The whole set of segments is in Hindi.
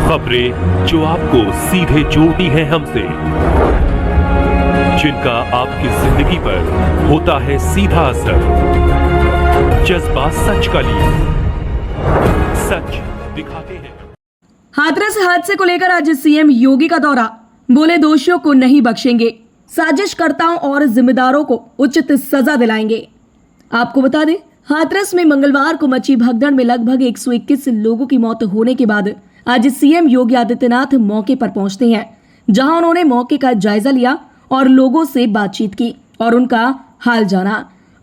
खबरें जो आपको सीधे जोड़ती हैं हमसे, जिनका आपकी जिंदगी पर होता है सीधा असर। जज्बा सच का लिए, सच दिखाते हैं। हाथरस हादसे को लेकर आज सीएम योगी का दौरा, बोले दोषियों को नहीं बख्शेंगे, साजिशकर्ताओं और जिम्मेदारों को उचित सजा दिलाएंगे। आपको बता दें, हाथरस में मंगलवार को मची भगदड़ में लगभग 121 लोगों की मौत होने के बाद आज सीएम योगी आदित्यनाथ मौके पर पहुंचते हैं, जहां उन्होंने मौके का जायजा लिया और लोगों से बातचीत की और उनका हाल जाना।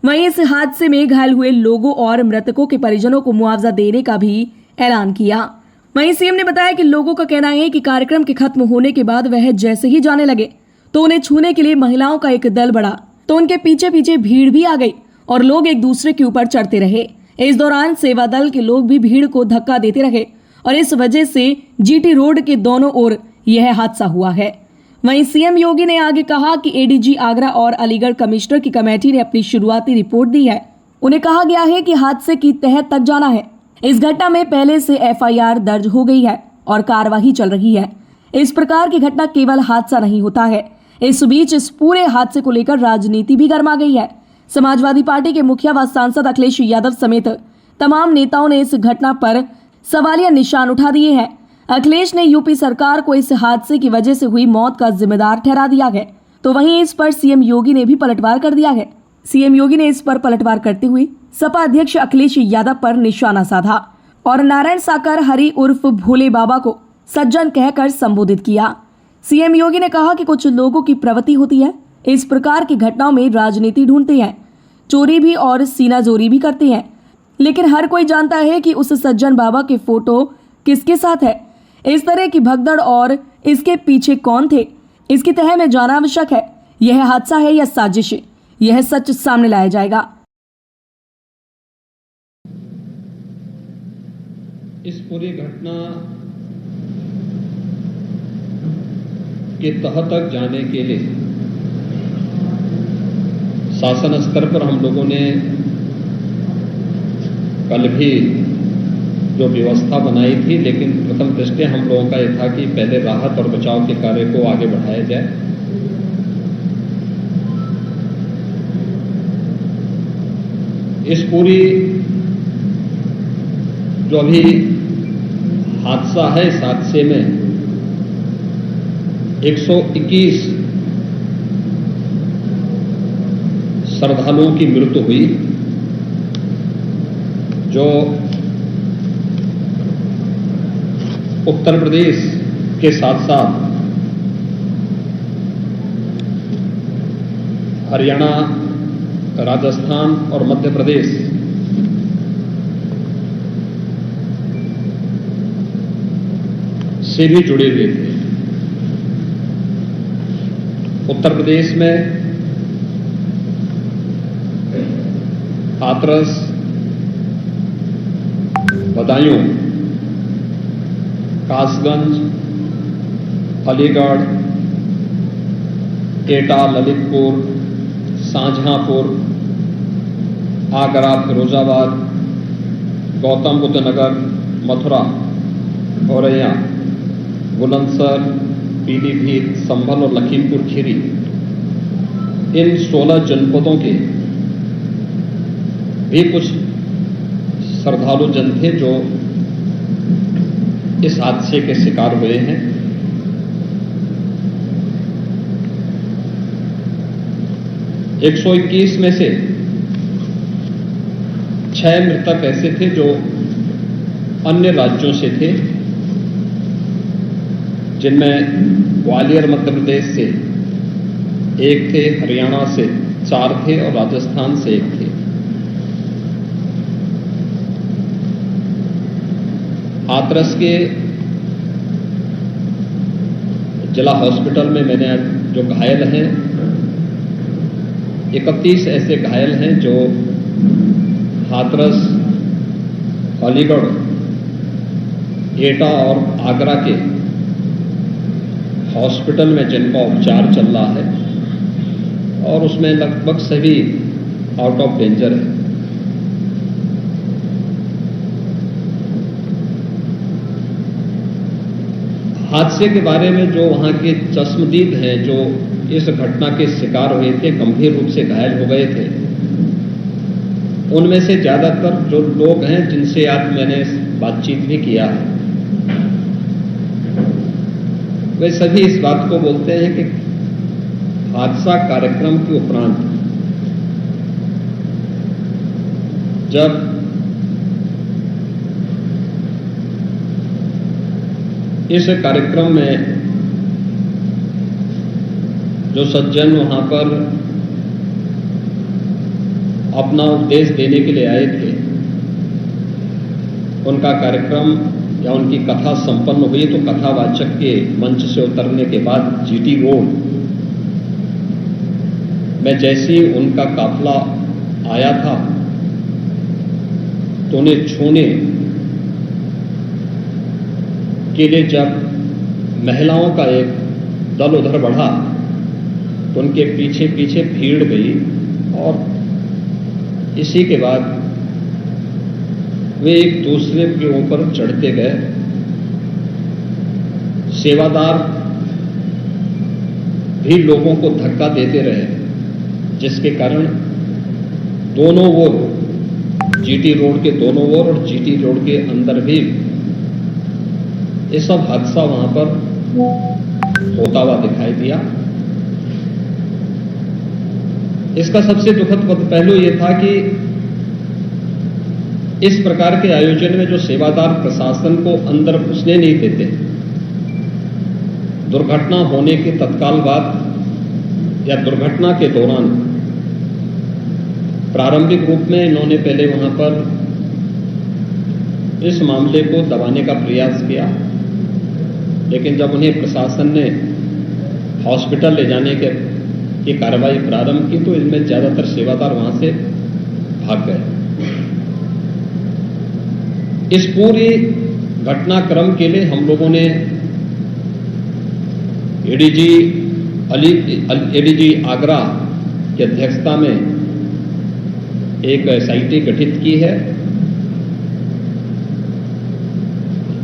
वहीं इस हादसे में घायल हुए लोगों और मृतकों के परिजनों को मुआवजा देने का भी ऐलान किया। वहीं सीएम ने बताया कि लोगों का कहना है कि कार्यक्रम के खत्म होने के बाद वह जैसे ही जाने लगे तो उन्हें छूने के लिए महिलाओं का एक दल बढ़ा, तो उनके पीछे पीछे भीड़ भी आ गई और लोग एक दूसरे के ऊपर चढ़ते रहे। इस दौरान सेवा दल के लोग भी भीड़ को धक्का देते रहे और इस वजह से जीटी रोड के दोनों ओर यह हादसा हुआ है। वहीं सीएम योगी ने आगे कहा कि एडीजी आगरा और अलीगढ़ कमिश्नर की कमेटी ने अपनी शुरुआती रिपोर्ट दी है। उन्हें कहा गया है कि हादसे की तह तक जाना है। इस घटना में पहले से एफआईआर दर्ज हो गई है और कार्यवाही चल रही है। इस प्रकार की घटना केवल हादसा नहीं होता है। इस बीच इस पूरे हादसे को लेकर राजनीति भी गर्मा गई है। समाजवादी पार्टी के मुखिया व सांसद अखिलेश यादव समेत तमाम नेताओं ने इस घटना पर सवालिया निशान उठा दिए हैं। अखिलेश ने यूपी सरकार को इस हादसे की वजह से हुई मौत का जिम्मेदार ठहरा दिया है, तो वहीं इस पर सीएम योगी ने भी पलटवार कर दिया है। सीएम योगी ने इस पर पलटवार करते हुए सपा अध्यक्ष अखिलेश यादव पर निशाना साधा और नारायण साकर हरि उर्फ भोले बाबा को सज्जन कहकर संबोधित किया। सीएम योगी ने कहा कि कुछ लोगों की प्रवृत्ति होती है, इस प्रकार की घटनाओं में राजनीति ढूंढते हैं, चोरी भी और सीनाजोरी भी करते हैं, लेकिन हर कोई जानता है कि उस सज्जन बाबा के फोटो किसके साथ है। इस तरह की भगदड़ और इसके पीछे कौन थे, इसकी तह में जाना आवश्यक है। यह हादसा है या साजिश, यह सच सामने लाया जाएगा। इस पूरी घटना के तह तक जाने के लिए शासन स्तर पर हम लोगों ने कल भी जो व्यवस्था बनाई थी, लेकिन प्रथम दृष्टया हम लोगों का यह था कि पहले राहत और बचाव के कार्य को आगे बढ़ाया जाए। इस पूरी जो अभी हादसा है, इस हादसे में 121 श्रद्धालुओं की मृत्यु हुई, जो उत्तर प्रदेश के साथ साथ हरियाणा, राजस्थान और मध्य प्रदेश से भी जुड़े हुए थे। उत्तर प्रदेश में हाथरस, बदायूं, कासगंज, अलीगढ़, एटा, ललितपुर, शाहजहांपुर, आगरा, फिरोजाबाद, गौतम बुद्ध नगर, मथुरा, औरैया, बुलंदशहर, पीलीभीत, संभल और लखीमपुर खीरी, इन 16 जनपदों के भी कुछ श्रद्धालु जन थे जो इस हादसे के शिकार हुए हैं। एक 121 में से 6 मृतक ऐसे थे जो अन्य राज्यों से थे, जिनमें ग्वालियर मध्य प्रदेश से 1 थे, हरियाणा से 4 थे और राजस्थान से 1 थे। हाथरस के जिला हॉस्पिटल में मैंने जो घायल हैं, 31 ऐसे घायल हैं जो हाथरस, अलीगढ़, एटा और आगरा के हॉस्पिटल में जिनका उपचार चल रहा है, और उसमें लगभग सभी आउट ऑफ डेंजर है। हादसे के बारे में जो वहाँ के चश्मदीद हैं, जो इस घटना के शिकार हुए थे, गंभीर रूप से घायल हो गए थे, उनमें से ज़्यादातर जो लोग हैं जिनसे आज मैंने बातचीत भी किया है, वे सभी इस बात को बोलते हैं कि हादसा कार्यक्रम के उपरांत जब इस कार्यक्रम में जो सज्जन वहां पर अपना उपदेश देने के लिए आए थे, उनका कार्यक्रम या उनकी कथा संपन्न हुई तो कथावाचक के मंच से उतरने के बाद जीटी रोड में जैसे ही उनका काफिला आया था तो उन्हें छूने के लिए जब महिलाओं का एक दल उधर बढ़ा तो उनके पीछे पीछे भीड़ गई और इसी के बाद वे एक दूसरे के ऊपर चढ़ते गए। सेवादार भी लोगों को धक्का देते रहे, जिसके कारण दोनों ओर, जीटी रोड के दोनों ओर और जीटी रोड के अंदर भी ये सब हादसा वहां पर होता हुआ दिखाई दिया। इसका सबसे दुखद पहलू यह था कि इस प्रकार के आयोजन में जो सेवादार प्रशासन को अंदर घुसने नहीं देते, दुर्घटना होने के तत्काल बाद या दुर्घटना के दौरान प्रारंभिक रूप में इन्होंने पहले वहां पर इस मामले को दबाने का प्रयास किया, लेकिन जब उन्हें प्रशासन ने हॉस्पिटल ले जाने की कार्रवाई प्रारंभ की तो इनमें ज्यादातर सेवादार वहां से भाग गए। इस पूरी घटनाक्रम के लिए हम लोगों ने एडीजी आगरा की अध्यक्षता में एक एसआईटी गठित की है,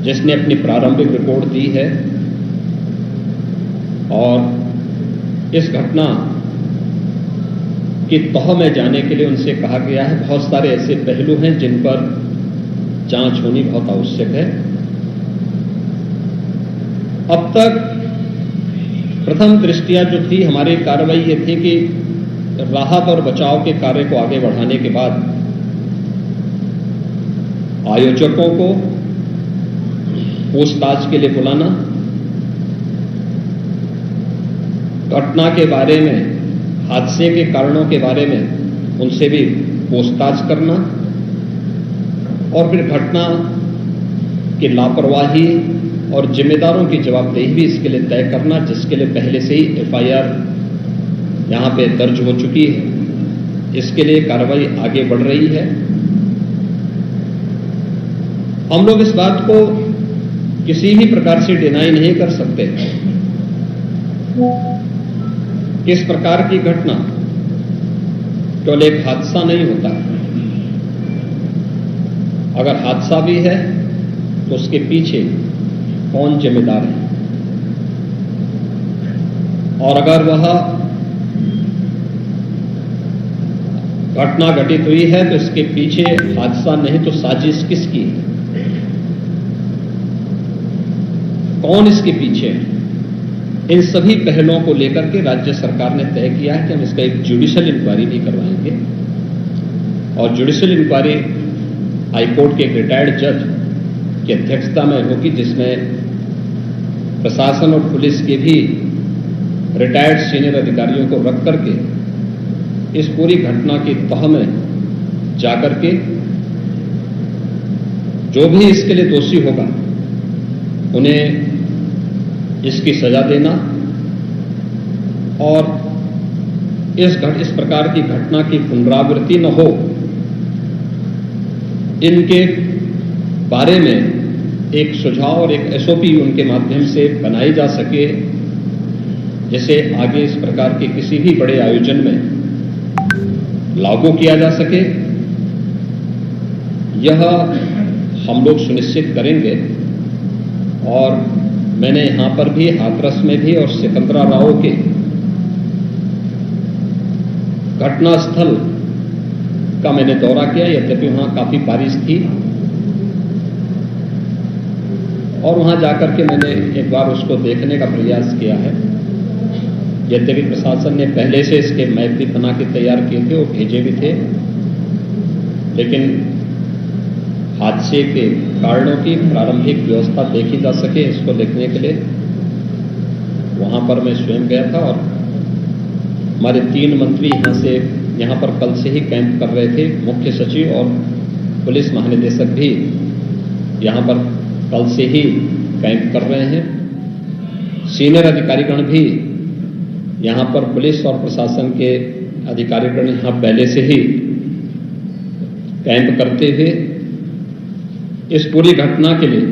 जिसने अपनी प्रारंभिक रिपोर्ट दी है और इस घटना की तह में जाने के लिए उनसे कहा गया है। बहुत सारे ऐसे पहलू हैं जिन पर जांच होनी बहुत आवश्यक है। अब तक प्रथम दृष्टया जो थी हमारी कार्रवाई ये थी कि राहत और बचाव के कार्य को आगे बढ़ाने के बाद आयोजकों को पूछताछ के लिए बुलाना, घटना के बारे में, हादसे के कारणों के बारे में उनसे भी पूछताछ करना और फिर घटना की लापरवाही और जिम्मेदारों की जवाबदेही भी इसके लिए तय करना, जिसके लिए पहले से ही एफआईआर यहां पे दर्ज हो चुकी है। इसके लिए कार्रवाई आगे बढ़ रही है। हम लोग इस बात को किसी भी प्रकार से डिनाई नहीं कर सकते कि इस प्रकार की घटना केवल एक हादसा नहीं होता। अगर हादसा भी है तो उसके पीछे कौन जिम्मेदार है, और अगर वह घटना घटित हुई है तो इसके पीछे हादसा नहीं तो साजिश किसकी है, कौन इसके पीछे है। इन सभी पहलुओं को लेकर के राज्य सरकार ने तय किया है कि हम इसका एक जुडिशियल इंक्वायरी भी करवाएंगे और जुडिशियल इंक्वायरी हाईकोर्ट के एक रिटायर्ड जज की अध्यक्षता में होगी, जिसमें प्रशासन और पुलिस के भी रिटायर्ड सीनियर अधिकारियों को रख करके इस पूरी घटना की तह में जाकर के जो भी इसके लिए दोषी होगा उन्हें इसकी सजा देना और इस प्रकार की घटना की पुनरावृत्ति न हो, इनके बारे में एक सुझाव और एक एसओपी उनके माध्यम से बनाई जा सके, जिसे आगे इस प्रकार के किसी भी बड़े आयोजन में लागू किया जा सके। यह हम लोग सुनिश्चित करेंगे और मैंने यहां पर भी हाथरस में भी और सिकंदराबाद के घटनास्थल का मैंने दौरा किया। यद्यपि वहां काफी बारिश थी और वहां जाकर के मैंने एक बार उसको देखने का प्रयास किया है। यद्यपि प्रशासन ने पहले से इसके मैप भी बना के तैयार किए थे और भेजे भी थे, लेकिन हादसे के कारणों की प्रारंभिक व्यवस्था देखी जा सके इसको देखने के लिए वहां पर मैं स्वयं गया था। और हमारे 3 मंत्री यहाँ पर कल से ही कैंप कर रहे थे। मुख्य सचिव और पुलिस महानिदेशक भी यहाँ पर कल से ही कैंप कर रहे हैं। सीनियर अधिकारीगण भी यहाँ पर पुलिस और प्रशासन के अधिकारीगण यहाँ पहले से ही कैंप करते हुए इस पूरी घटना के लिए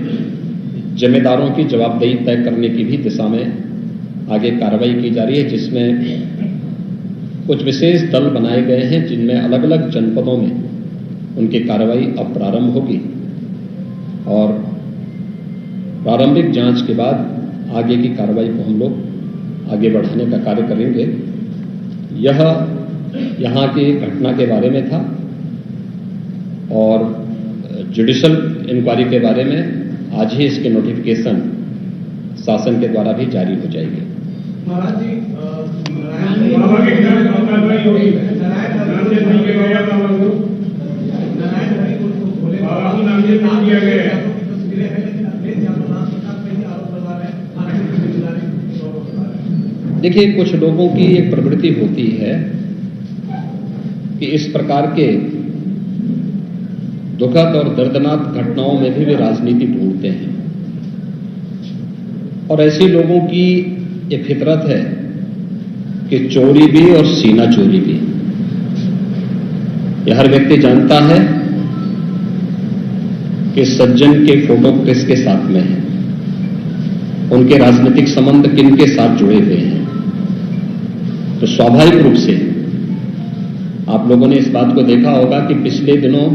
जिम्मेदारों की जवाबदेही तय करने की भी दिशा में आगे कार्रवाई की जा रही है, जिसमें कुछ विशेष दल बनाए गए हैं जिनमें अलग अलग जनपदों में उनकी कार्रवाई अब प्रारंभ होगी और प्रारंभिक जांच के बाद आगे की कार्रवाई को हम लोग आगे बढ़ाने का कार्य करेंगे। यह यहाँ की घटना के बारे में था और जुडिशल इंक्वायरी के बारे में आज ही इसके नोटिफिकेशन शासन के द्वारा भी जारी हो जाएगी। महाराज जी, बाबा के खिलाफ कार्रवाई होगी। बाबा को नामजद नहीं किया गया है। देखिए, कुछ लोगों की एक प्रवृत्ति होती है कि इस प्रकार के दुखद और दर्दनाक घटनाओं में भी वे राजनीति ढूंढते हैं और ऐसे लोगों की ये फितरत है कि चोरी भी और सीना चोरी भी। यह हर व्यक्ति जानता है कि सज्जन के फोटो किसके साथ में है, उनके राजनीतिक संबंध किनके साथ जुड़े हुए हैं। तो स्वाभाविक रूप से आप लोगों ने इस बात को देखा होगा कि पिछले दिनों